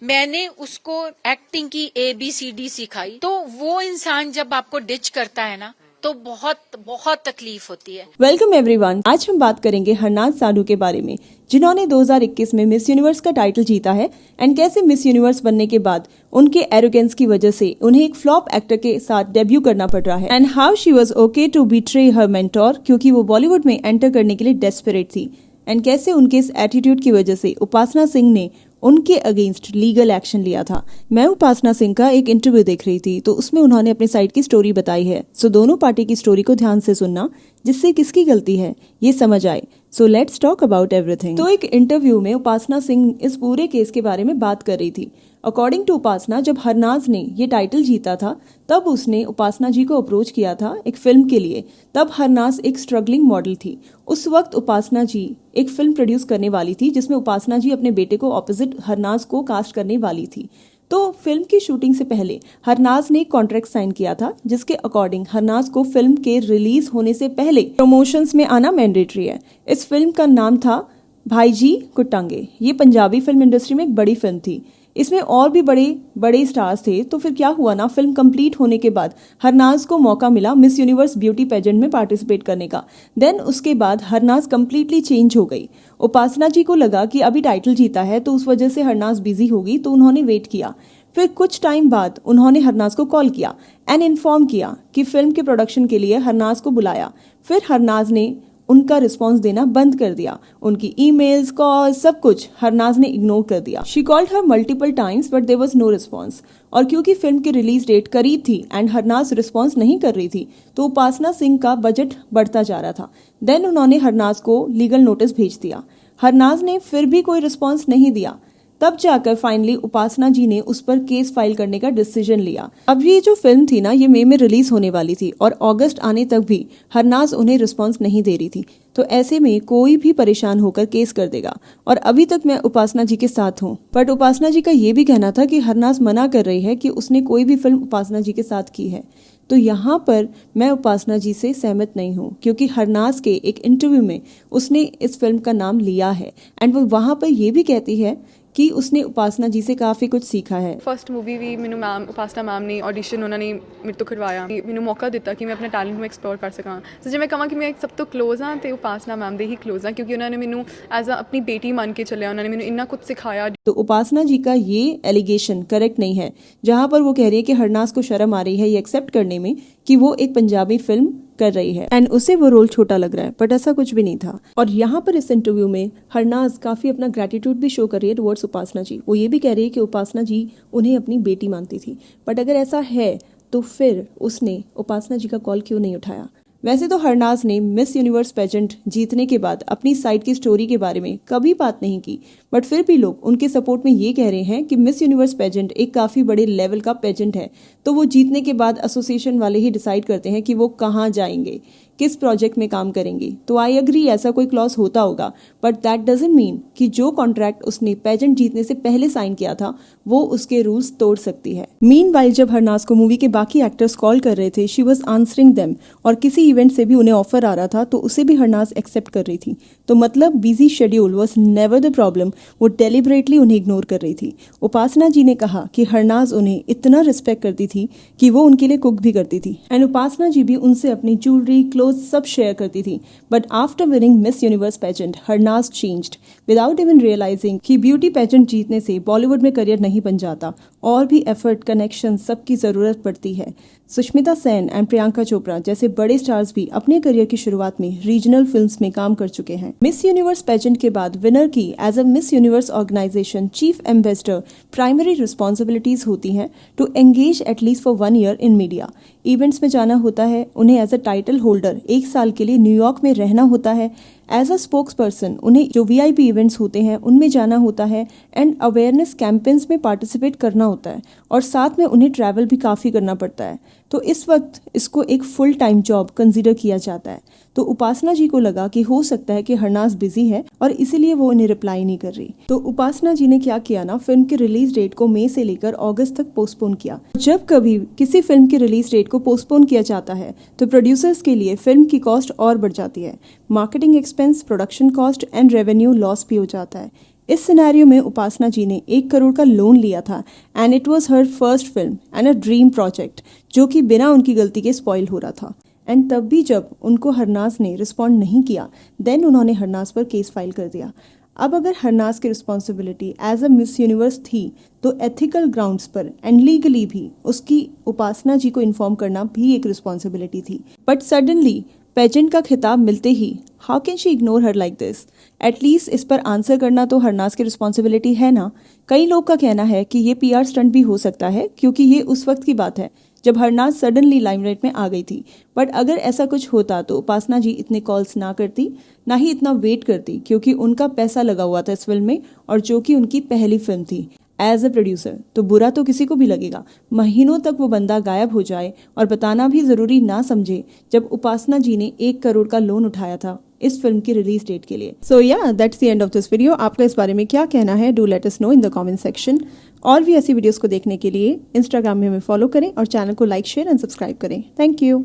मैंने उसको एक्टिंग की ABCD सिखाई। तो वो इंसान जब आपको डिच करता है ना, तो बहुत बहुत तकलीफ होती है। वेलकम एवरीवन, आज हम बात करेंगे हरनाज साधु के बारे में, जिन्होंने 2021 में मिस यूनिवर्स का टाइटल जीता है एंड कैसे मिस यूनिवर्स बनने के बाद उनके एरोगेंस की वजह से उन्हें एक फ्लॉप एक्टर के साथ डेब्यू करना पड़ रहा है and how she was okay to betray her mentor, क्योंकि वो बॉलीवुड में एंटर करने के लिए डेस्परेट थी एंड कैसे उनके इस एटीट्यूड की वजह से उपासना सिंह ने उनके अगेंस्ट लीगल एक्शन लिया था। मैं उपासना सिंह का एक इंटरव्यू देख रही थी, तो उसमें उन्होंने अपनी साइड की स्टोरी बताई है। सो दोनों पार्टी की स्टोरी को ध्यान से सुनना, जिससे किसकी गलती है ये समझ आए। So let's talk about everything. तो एक इंटरव्यू में उपासना सिंह इस पूरे केस के बारे में बात कर रही थी। अकॉर्डिंग टू उपासना, जब हरनाज ने ये टाइटल जीता था तब उसने उपासना जी को अप्रोच किया था एक फिल्म के लिए। तब हरनाज एक स्ट्रगलिंग मॉडल थी। उस वक्त उपासना जी एक फिल्म प्रोड्यूस करने वाली थी, जिसमें उपासना जी अपने बेटे को ऑपोजिट हरनाज को कास्ट करने वाली थी। तो फिल्म की शूटिंग से पहले हरनाज ने एक कॉन्ट्रैक्ट साइन किया था, जिसके अकॉर्डिंग हरनाज को फिल्म के रिलीज होने से पहले प्रमोशंस में आना मैंडेटरी है। इस फिल्म का नाम था भाईजी कुट्टांगे। ये पंजाबी फिल्म इंडस्ट्री में एक बड़ी फिल्म थी। इसमें और भी बड़े बड़े स्टार्स थे। तो फिर क्या हुआ ना, फिल्म कंप्लीट होने के बाद हरनाज को मौका मिला मिस यूनिवर्स ब्यूटी पेजेंट में पार्टिसिपेट करने का। देन उसके बाद हरनाज कंप्लीटली चेंज हो गई। उपासना जी को लगा कि अभी टाइटल जीता है तो उस वजह से हरनाज बिजी होगी, तो उन्होंने वेट किया। फिर कुछ टाइम बाद उन्होंने हरनाज को कॉल किया एंड इन्फॉर्म किया कि फिल्म के प्रोडक्शन के लिए हरनाज को बुलाया। फिर हरनाज ने उनका रिस्पांस देना बंद कर दिया। उनकी ईमेल्स, कॉल, सब कुछ हरनाज ने इग्नोर कर दिया। She called her multiple times but there was no response. और क्योंकि फिल्म की रिलीज डेट करीब थी एंड हरनाज रिस्पांस नहीं कर रही थी, तो उपासना सिंह का बजट बढ़ता जा रहा था। देन उन्होंने हरनाज को लीगल नोटिस भेज दिया। हरनाज ने फिर भी कोई रिस्पांस नहीं दिया। तब जाकर फाइनली उपासना जी ने उस पर केस फाइल करने का डिसीजन लिया। अब ये जो फिल्म थी ना, ये मई में रिलीज होने वाली थी और अगस्त आने तक भी हरनाज उन्हें रिस्पांस नहीं दे रही थी। तो ऐसे में कोई भी परेशान होकर केस कर देगा। और अभी तक मैं उपासना जी के साथ हूँ, बट उपासना जी का ये भी कहना था कि हरनाज मना कर रही है कि उसने कोई भी फिल्म उपासना जी के साथ की है। तो यहाँ पर मैं उपासना जी से सहमत नहीं हूँ, क्योंकि हरनाज के एक इंटरव्यू में उसने इस फिल्म का नाम लिया है एंड वो वहाँ पर ये भी कहती है कि उसने उपासना जी से काफ़ी कुछ सीखा है। फर्स्ट मूवी भी मैनू मैम उपासना मैम ने ऑडिशन उन्होंने मेरे तो करवाया, मैनू मौका दिता कि मैं अपने टैलेंट में एक्सप्लोर कर सकां। तो जे मैं कहां कि मैं सब तो क्लोज हाँ, तो उपासना मैम दे ही क्लोज हाँ, क्योंकि उन्होंने मैनू एज अ अपनी बेटी मान के चलिया। उन्होंने मैनू इन्ना कुछ सिखाया। तो उपासना जी का ये एलिगेशन करेक्ट नहीं है, जहां पर वो कह रही है कि हरनाज को शर्म आ रही है ये एक्सेप्ट करने में कि वो एक पंजाबी फिल्म कर रही है एंड उसे वो रोल छोटा लग रहा है, बट ऐसा कुछ भी नहीं था। और यहाँ पर इस इंटरव्यू में हरनाज काफी अपना ग्रेटिट्यूड भी शो कर रही है टुवर्ड्स उपासना जी। वो ये भी कह रही है कि उपासना जी उन्हें अपनी बेटी मानती थी, बट अगर ऐसा है तो फिर उसने उपासना जी का कॉल क्यों नहीं उठाया। वैसे तो हरनाज ने मिस यूनिवर्स पेजेंट जीतने के बाद अपनी साइड की स्टोरी के बारे में कभी बात नहीं की, बट फिर भी लोग उनके सपोर्ट में ये कह रहे हैं कि मिस यूनिवर्स पेजेंट एक काफ़ी बड़े लेवल का पेजेंट है। तो वो जीतने के बाद एसोसिएशन वाले ही डिसाइड करते हैं कि वो कहाँ जाएंगे, किस प्रोजेक्ट में काम करेंगे। तो आई एग्री, ऐसा कोई क्लॉज होता होगा, बट दैट डजंट मीन कि जो कॉन्ट्रैक्ट उसने पेजेंट जीतने से पहले साइन किया था वो उसके रूल्स तोड़ सकती है। मीनवाइल जब हरनाज को मूवी के बाकी एक्टर्स कॉल कर रहे थे, शी वाज आंसरिंग देम, और किसी इवेंट से भी उन्हें ऑफर आ रहा था तो उसे भी हरनाज एक्सेप्ट कर रही थी। तो मतलब busy schedule was never the problem, वो डेलिबरेटली उन्हें इग्नोर कर रही थी। उपासना जी ने कहा कि हरनाज उन्हें इतना रिस्पेक्ट करती थी कि वो उनके लिए कुक भी करती थी एंड उपासना जी भी उनसे अपनी ज्वेलरी, क्लोथ सब शेयर करती थी। But after winning Miss Universe pageant Harnaaz changed without even realising कि ब्यूटी पेजेंट जीतने से बॉलीवुड में करियर नहीं बन जाता, और भी एफर्ट, कनेक्शन सबकी जरूरत पड़ती है। सुष्मिता सेन एंड प्रियंका चोपड़ा जैसे बड़े स्टार्स भी अपने करियर की शुरुआत में रीजनल फिल्म्स में काम कर चुके हैं। मिस यूनिवर्स पेजेंट के बाद विनर की as a Miss Universe organisation chief ambassador primary responsibilities होती हैं to engage at least for 1 year in media. Events में जाना होता है, उन्हें एज अ टाइटल होल्डर 1 साल के लिए न्यूयॉर्क में रहना होता है। एज अ स्पोक्स पर्सन उन्हें जो VIP इवेंट्स होते हैं उनमें जाना होता है एंड अवेयरनेस कैंपेन्स में पार्टिसिपेट करना होता है, और साथ में उन्हें ट्रैवल भी काफ़ी करना पड़ता है। तो इस वक्त इसको एक फुल टाइम जॉब कंसिडर किया जाता है। तो उपासना जी को लगा कि हो सकता है कि हरनाज बिजी है और इसीलिए वो उन्हें रिप्लाई नहीं कर रही। तो उपासना जी ने क्या किया ना, फिल्म की रिलीज डेट को मई से लेकर अगस्त तक पोस्टपोन किया। जब कभी किसी फिल्म की रिलीज डेट को पोस्टपोन किया जाता है तो प्रोड्यूसर्स के लिए फिल्म की कॉस्ट और बढ़ जाती है। Marketing expense, production cost and revenue loss भी हो जाता है। इस सिनेरियो में उपासना जी ने 1 करोड़ का लोन लिया था and it was her first film and a dream project जो कि बिना उनकी गलती के स्पॉइल हो रहा था। एंड तब भी जब उनको हरनाज ने रिस्पॉन्ड नहीं किया देन उन्होंने हरनाज पर केस फाइल कर दिया। अब अगर हरनाज की responsibility as a Miss Universe थी तो एथिकल ग्राउंड्स पर एंड लीगली भी उसकी उपासना जी को इन्फॉर्म करना भी एक रिस्पॉन्सिबिलिटी थी। बट सडनली पेजेंट का खिताब मिलते ही how can she ignore her like this? At least इस पर आंसर करना तो हरनाज की रिस्पॉन्सिबिलिटी है ना। कई लोग का कहना है कि ये PR स्टंट भी हो सकता है क्योंकि ये उस वक्त की बात है जब हरनाज सडनली लाइमलाइट में आ गई थी। बट अगर ऐसा कुछ होता तो उपासना जी इतने कॉल्स ना करती, ना ही इतना वेट करती, क्योंकि उनका पैसा लगा हुआ था इस फिल्म में और जो कि उनकी पहली फिल्म थी एज अ प्रोड्यूसर। तो बुरा तो किसी को भी लगेगा। महीनों तक वो बंदा गायब हो जाए और बताना भी जरूरी ना समझे जब उपासना जी ने 1 करोड़ का लोन उठाया था इस फिल्म की रिलीज डेट के लिए। सो या that's the end of this video. आपका इस बारे में क्या कहना है? Do let us know in the comment section. और भी ऐसी वीडियोस को देखने के लिए इंस्टाग्राम में हमें फॉलो करें और चैनल को लाइक, शेयर एंड सब्सक्राइब करें। Thank you.